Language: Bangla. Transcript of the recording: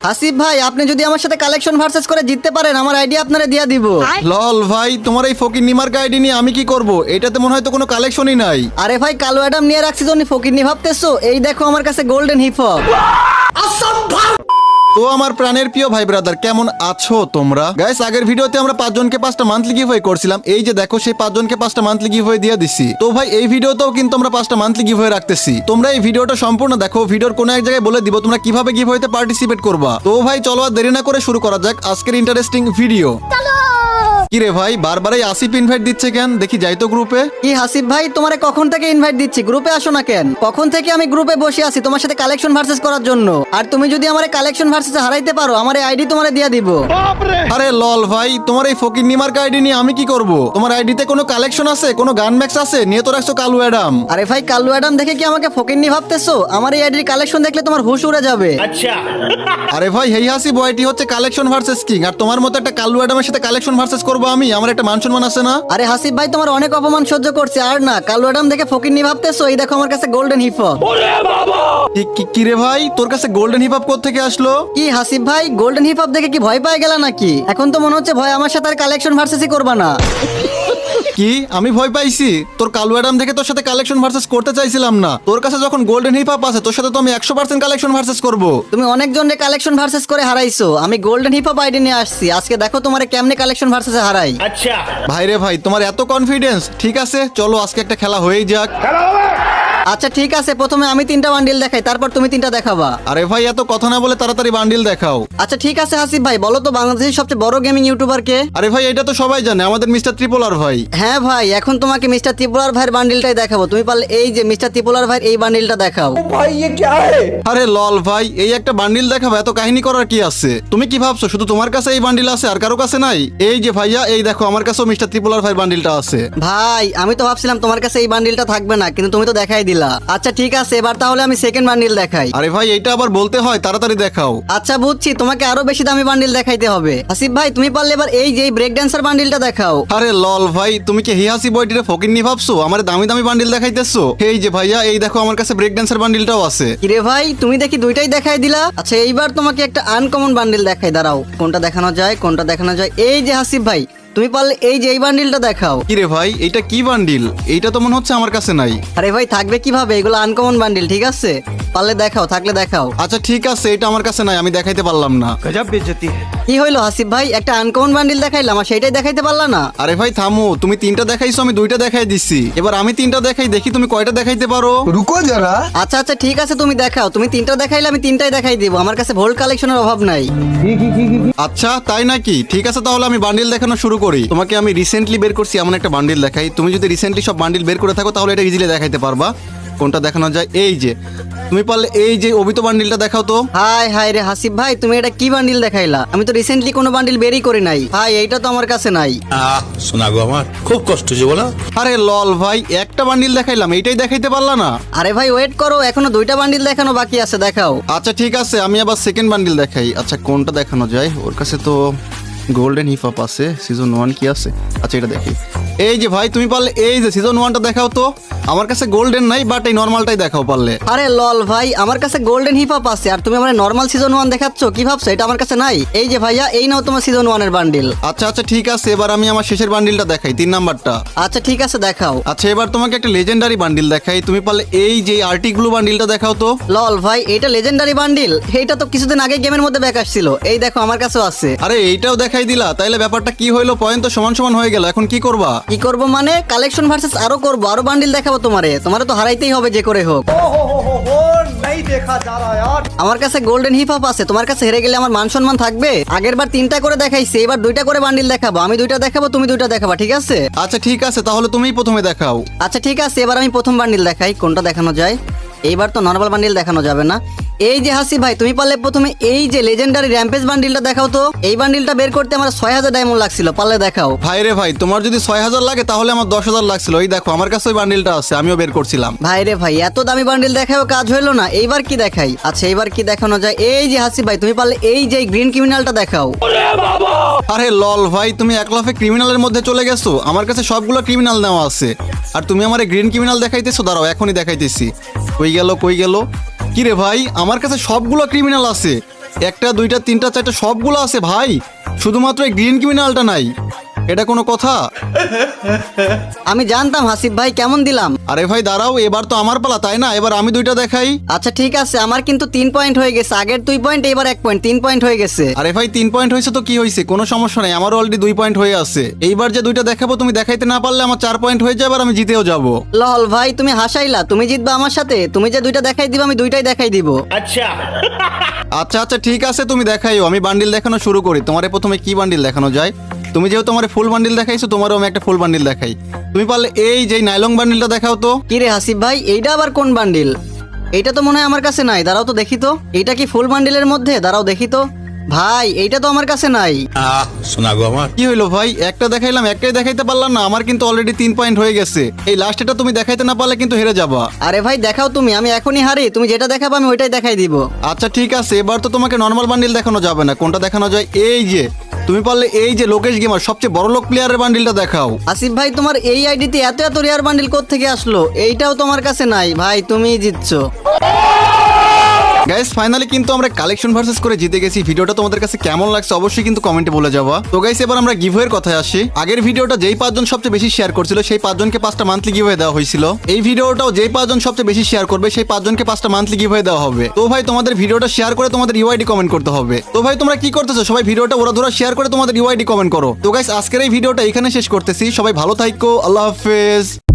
আসিফ ভাই, আপনি যদি আমার সাথে কালেকশন ভার্সেস করে জিততে পারেন, আমার আইডি আপনারে দিয়া দিব। লল ভাই, তোমার এই ফকির নিমার আইডি নিয়ে আমি কি করব? এটাতে মনে হয় তো কোনো কালেকশনই নাই। আরে ভাই, কালো অ্যাডাম নিয়ে রাখছি জন্য ফকিরনি ভাবতেছো? এই দেখো আমার কাছে গোল্ডেন হিপ হপ। তো আমার প্রাণের প্রিয় ভাই ব্রাদার, কেমন আছো তোমরা? গাইস, আগের ভিডিওতে আমরা 5 জনকে 5টা মান্থলি গিভওয়ে করছিলাম। এই যে দেখো, সেই 5 জনকে 5টা মান্থলি গিভওয়ে দিয়ে দিছি। তো ভাই, এই ভিডিওতেও কিন্তু আমরা 5টা মান্থলি গিভওয়ে রাখতেছি। তোমরা এই ভিডিওটা সম্পূর্ণ দেখো, ভিডিওর কোনো এক জায়গায় বলে দিব তোমরা কিভাবে গিভওয়েতে পার্টিসিপেট করবা। তো ভাই, চলো আর দেরি না করে শুরু করা যাক আজকের ইন্টারেস্টিং ভিডিও। কি রে ভাই, বারবারই আসিফ ইনভাইট দিচ্ছে কেন? দেখি যাই তো গ্রুপে। কি হাসিফ ভাই, তোমারে কখন থেকে ইনভাইট দিচ্ছি, গ্রুপে আসো না কেন? কখন থেকে আমি গ্রুপে বসে আছি তোমার সাথে কালেকশন ভার্সেস করার জন্য। আর তুমি যদি আমার কালেকশন ভার্সেস হারাইতে পারো, আমার আইডি তোমারে দিয়া দিব। আরে লল ভাই, তোমার এই ফকির নিমার আইডি নিয়ে আমি কি করব? তোমার আইডিতে কোনো কালেকশন আছে, কোনো গান ম্যাক্স আছে? নিয়ে তো রাখছো কালু অ্যাডাম। আরে ভাই, কালো অ্যাডাম দেখে কি আমাকে ফকিরনি ভাবতেছো? আমার এই আইডির কালেকশন দেখলে তোমার হুশ উড়ে যাবে। আরে ভাই, হেই হাসি বয়টি হচ্ছে কালেকশন ভার্সেস কিং, আর তোমার মতো একটা কালু অ্যাডামের সাথে কালেকশন ভার্সেস করবো আমি? আমার একটা মান সম্মান আছে না? আরে হাসিফ ভাই, তোমার অনেক অপমান সহ্য করছে, আর না কালো অ্যাডাম দেখে ফকিরনি ভাবতেছো? এই দেখো আমার কাছে গোল্ডেন হিপ হপ। কি রে ভাই, তোর কাছে গোল্ডেন হিপ হপ কোত্থেকে আসলো? কি হাসিফ ভাই, গোল্ডেন হিপ হপ দেখে কি ভয় পেয়ে গেলা নাকি? এখন তো মনে হচ্ছে ভয় আমার সাথে আর কালেকশন ভার্সেসই করবা না। কি আমি ভয় পাইছি? তোর কালু অ্যাডাম দেখে তোর সাথে কালেকশন ভার্সেস করতে চাইছিলাম না। তোর কাছে যখন গোল্ডেন হিপ হপ আছে, তোর সাথে তো আমি 100% কালেকশন ভার্সেস করব। তুমি অনেকজনের কালেকশন ভার্সেস করে হারাইছো, আমি গোল্ডেন হিপ হপ আইডি নিয়ে আসছি। আজকে দেখো তোমারে কেমনে কালেকশন ভার্সেসে হারাই। ভাই রে ভাই, তোমার এত কনফিডেন্স? ঠিক আছে, চলো আজকে একটা খেলা হয়েই যাক। আচ্ছা ঠিক আছে, প্রথমে আমি 3টা বান্ডিল দেখাই, তারপর তুমি 3টা দেখাবা। আরে ভাই, এত কথা না বলে তাড়াতাড়ি বান্ডিল দেখাও। আচ্ছা ঠিক আছে হাসিফ ভাই, বলো তো বাংলাদেশের সবচেয়ে বড় গেমিং ইউটিউবার কে? আরে ভাই, এটা তো সবাই জানে, আমাদের মিস্টার ত্রিপোলার ভাই। হ্যাঁ ভাই, এখন তোমাকে মিস্টার ত্রিপুলার ভাইয়ের বান্ডিলটাই দেখাবো। তুমি পারলে এই যে মিস্টার ত্রিপুলার ভাইয়ের এই বান্ডিলটা দেখাও। আরে লল ভাই, এই একটা বান্ডিল দেখাবো, এত কাহিনী করার কি আছে? তুমি কি ভাবছো শুধু তোমার কাছে এই বান্ডিল আছে আর কারো কাছে নাই? এই যে ভাইয়া, এই দেখো আমার কাছেও মিস্টার ত্রিপোলার ভাইয়ের বান্ডিলটা আছে। ভাই, আমি তো ভাবছিলাম তোমার কাছে এই বান্ডিলটা থাকবে না, কিন্তু তুমি তো দেখাই দিলা। আচ্ছা ঠিক আছে, এবার তাহলে আমি সেকেন্ড বান্ডিল দেখাই। আরে ভাই, এইটা আবার বলতে হয়, তাড়াতাড়ি দেখাও। আচ্ছা বুঝছি, তোমাকে আরো বেশি দামি বান্ডিল দেখাইতে হবে। আসিফ ভাই, তুমি পারলে এবার এই যে ব্রেক ড্যান্সার বান্ডিলটা দেখাও। আরে লল ভাই, তুমি কি হিহাসি বয়টিরে ফকিরনি ভাবছো? আমার দামি দামি বান্ডিল দেখাইতেছো? এই যে ভাইয়া, এই দেখো আমার কাছে ব্রেক ড্যান্সার বান্ডিলটাও আছে। কিরে ভাই, তুমি দেখি দুইটাই দেখাই দিলা। আচ্ছা এইবার তোমাকে একটা আনকমন বান্ডিল দেখাই, দাঁড়াও কোনটা দেখানো যায়, কোনটা দেখানো যায়। এই যে হাসিফ ভাই, তুমি পারলে এই যে এই বান্ডিলটা দেখাও। কিরে ভাই, এইটা কি বান্ডিল? এইটা তো মনে হচ্ছে আমার কাছে নাই। আরে ভাই, থাকবে কিভাবে? এগুলো আনকমন বান্ডিল, ঠিক আছে? পারলে দেখাও, থাকলে দেখাও। আচ্ছা ঠিক আছে, এটা আমার কাছে নাই, আমি দেখাইতে পারলাম না। কি হইলো হাসিফ ভাই, একটা আনকমন বান্ডিল দেখাইলাম আর সেইটাই দেখাইতে পারলা না? আরে ভাই থামো, তুমি 3টা দেখাইছো, আমি 2টা দেখাই দিছি। এবার আমি 3টা দেখাই, দেখি তুমি কয়টা দেখাইতে পারো। रुको जरा। আচ্ছা আচ্ছা ঠিক আছে, তুমি দেখাও। তুমি 3টা দেখাইলে আমি 3টাই দেখাই দিব, আমার কাছে ভোল্ট কালেকশনের অভাব নাই। আচ্ছা তাই নাকি? ঠিক আছে, তাহলে আমি বান্ডিল দেখানো শুরু করি। তোমাকে আমি রিসেন্টলি বের করছি এমন একটা বান্ডিল দেখাই। তুমি যদি রিসেন্টলি সব বান্ডিল বের করে থাকো, তাহলে এটা ইজিলি দেখাইতে পারবা। কোনটা দেখানো যায়? এই যে তুমি পারলে এই যে অবিত বান্ডিলটা দেখাও তো। হাই হাই রে হাসিফ ভাই, তুমি এটা কি বান্ডিল দেখাইলা? আমি তো রিসেন্টলি কোনো বান্ডিল বেরই করি নাই ভাই, এইটা তো আমার কাছে নাই। শোনা গো, আমার খুব কষ্ট হচ্ছে বলো। আরে লল ভাই, একটা বান্ডিল দেখাইলাম, এইটাই দেখাইতে পারলা না? আরে ভাই ওয়েট করো, এখনো 2টা বান্ডিল দেখানো বাকি আছে, দেখাও। আচ্ছা ঠিক আছে, আমি আবার সেকেন্ড বান্ডিল দেখাই। আচ্ছা কোনটা দেখানো যায়? ওর কাছে তো গোল্ডেন হিপ হপ আছে, সিজন 1 কি আছে? আচ্ছা এটা দেখি। এই যে ভাই, তুমি পারলে এই যে সিজন 1টা দেখাও তো। আমার কাছে গোল্ডেন নাই, বাট এই নর্মালটাই দেখাও পারলে। আরে লল ভাই, আমার কাছে গোল্ডেন হিপ হপ আছে আর তুমি আমার নরমাল সিজন 1 দেখাচ্ছ? কি ভাবছো এটা আমার কাছে নাই? এই যে ভাইয়া, এই নাও তোমার সিজন 1 এর বান্ডিল। আচ্ছা আচ্ছা ঠিক আছে, এবার আমি আমার শেষের বান্ডিলটা দেখাই, 3 নাম্বারটা। আচ্ছা ঠিক আছে, দেখাও। আচ্ছা এবার তোমাকে একটা লেজেন্ডারি বান্ডিল দেখাই। তুমি পারলে এই যে আর্টিক ব্লু বান্ডিলটা দেখাও তো। লল ভাই, এটা লেজেন্ডারি বান্ডিল? এইটা তো কিছুদিন আগে গেমের মধ্যে ব্যাক আসছিল, এই দেখো আমার কাছেও আছে। আরে এইটাও দেখাই দিলা, তাইলে ব্যাপারটা কি হইলো? পয়েন্ট তো সমান সমান হয়ে গেল, এখন কি করবা? কি করবো মানে, কালেকশন ভার্সেস আরো করবো, আরো বান্ডিল দেখাবো তোমারে। তোমারে তো হারাইতেই হবে যে করে হোক। আমার কাছে গোল্ডেন হিপ হপ আছে, তোমার কাছে হেরে গেলে আমার মান সম্মান থাকবে? আগের বার 3টা করে দেখাইছি, এবার 2টা করে বান্ডিল দেখাবো। আমি 2টা দেখাবো, তুমি 2টা দেখাবা, ঠিক আছে? আচ্ছা ঠিক আছে, তাহলে তুমিই প্রথমে দেখাও। আচ্ছা ঠিক আছে, এবার আমি প্রথম বান্ডিল দেখাই, কোনটা দেখানো যায়। এইবার তো নরমাল বান্ডিল দেখানো যাবে না। এই যে হাসি ভাই, তুমি পারলে প্রথমে এই যে লেজেন্ডারি র্যাম্পেজ বান্ডিলটা দেখাও তো। এই বান্ডিলটা বের করতে আমার 6000 ডায়মন্ড লাগছিল, পারলে দেখাও। ভাই রে ভাই, তোমার যদি 6000 লাগে তাহলে আমার 10000 লাগছিল। এই দেখো আমার কাছে ওই বান্ডিলটা আছে, আমিও বের করছিলাম। ভাই রে ভাই, এত দামি বান্ডিল দেখাও কাজ হইলো না, এইবার কি দেখাই? আচ্ছা এইবার কি দেখানো যায়? এই যে হাসি ভাই, তুমি পারলে এই যে গ্রিন ক্রিমিনালটা দেখাও। আরে লল ভাই, তুমি এক লাফে ক্রিমিনালের মধ্যে চলে গেছো। আমার কাছে সবগুলো ক্রিমিনাল নেওয়া আছে, আর তুমি আমার গ্রিন ক্রিমিনাল দেখাইতেছো। দাঁড়াও এখনই দেখাইতেছি। কই গেল? কি রে ভাই, আমার কাছে সবগুলো ক্রিমিনাল আছে, একটা দুইটা তিনটা চারটা সবগুলো আছে ভাই, শুধুমাত্র এই গ্রিন ক্রিমিনালটা নাই। এটা কোনো কথা? আমি জানতাম হাসিফ ভাই, কেমন দিলাম? আরে ভাই দাঁড়াও, এবার তো আমার পালা তাই না? এবার আমি দুইটা দেখাই। আচ্ছা ঠিক আছে, আমার কিন্তু 3 পয়েন্ট হয়ে গেছে, আগের 2 পয়েন্ট এবার 1 পয়েন্ট, 3 পয়েন্ট হয়ে গেছে। আরে ভাই 3 পয়েন্ট হয়েছে তো কি হয়েছে, কোনো সমস্যা নেই, আমার অলরেডি 2 পয়েন্ট হয়ে আছে। এইবার যে দুইটা দেখাবো তুমি দেখাইতে না পারলে আমার 4 পয়েন্ট হয়ে যাবে আর আমি জিতেও যাব। লল ভাই তুমি হাসাইলা, তুমি জিতবা আমার সাথে, তুমি যে দুইটা দেখাই দিবা আমি দুইটাই দেখাই দিব। আচ্ছা আচ্ছা ঠিক আছে, তুমি দেখাইও, আমি বান্ডিল দেখানো শুরু করি। তোমারে প্রথমে কি বান্ডিল দেখানো যায়? তুমি যেহেতু তোমার ফুল বান্ডিল দেখাইছো, তোমারও আমি একটা ফুল বান্ডিল দেখাই। তুমি পারলে এই যে নাইলং বান্ডিলটা দেখাও তো। কি রে হাসিফ ভাই, এইটা আবার কোন বান্ডিল? এইটা তো মনে হয় আমার কাছে নাই, দাঁড়াও তো দেখি তো। এইটা কি ফুল বান্ডিলের মধ্যে? দাঁড়াও দেখি তো। ভাই এইটা তো আমার কাছে নাই। শোনা গো আমার। কি হইলো ভাই, একটা দেখাইলাম একটাই দেখাইতে পারলাম না, আমার কিন্তু অলরেডি 3 পয়েন্ট হয়ে গেছে। এই লাস্টেটা তুমি দেখাইতে না পারলে কিন্তু হেরে যাবা। আরে ভাই দেখাও তুমি, আমি এখনই হারি, তুমি যেটা দেখাবো আমি ওইটাই দেখাই দিব। আচ্ছা ঠিক আছে, এবার তো তোমাকে নর্মাল বান্ডিল দেখানো যাবে না, কোনটা দেখানো যায়? এই যে তুমি পারলে এই যে লোকেশ গেমার সবচেয়ে বড় লোক প্লেয়ারের বান্ডিলটা দেখাও। আসিফ ভাই তোমার এই আইডিতে এত এত রেয়ার বান্ডিল কোত্থেকে আসলো? এইটাও তোমার কাছে নাই ভাই, তুমিই জিতছো। গাইস ফাইনালি কিন্তু আমরা কালেকশন ভার্সেস করে জিতে গেছি। ভিডিওটা তোমাদের কাছে কেমন লাগছে অবশ্যই কিন্তু কমেন্টে বলে যাবা। তো গাইস এবার আমরা গিভওয়ের কথায় আসি। আগের ভিডিওটা যেই 5 জন সবচেয়ে বেশি শেয়ার করছিল সেই 5 জনকে 5টা মান্থলি গিভওয়ে দেওয়া হয়েছিল। এই ভিডিওটাও যেই 5 জন সবচেয়ে বেশি শেয়ার করবে সেই 5 জনকে 5টা মান্থলি গিভওয়ে দেওয়া হবে। তো ভাই তোমাদের ভিডিওটা শেয়ার করে তোমাদের ইউআইডি কমেন্ট করতে হবে। তো ভাই তোমরা কি করতেছো? সবাই ভিডিওটা ওরা শেয়ার করে তোমাদের ইউআইডি কমেন্ট করো। তো গাইস আজকের এই ভিডিওটা এখানে শেষ করতেছি। সবাই ভালো থাকো, আল্লাহ হাফেজ।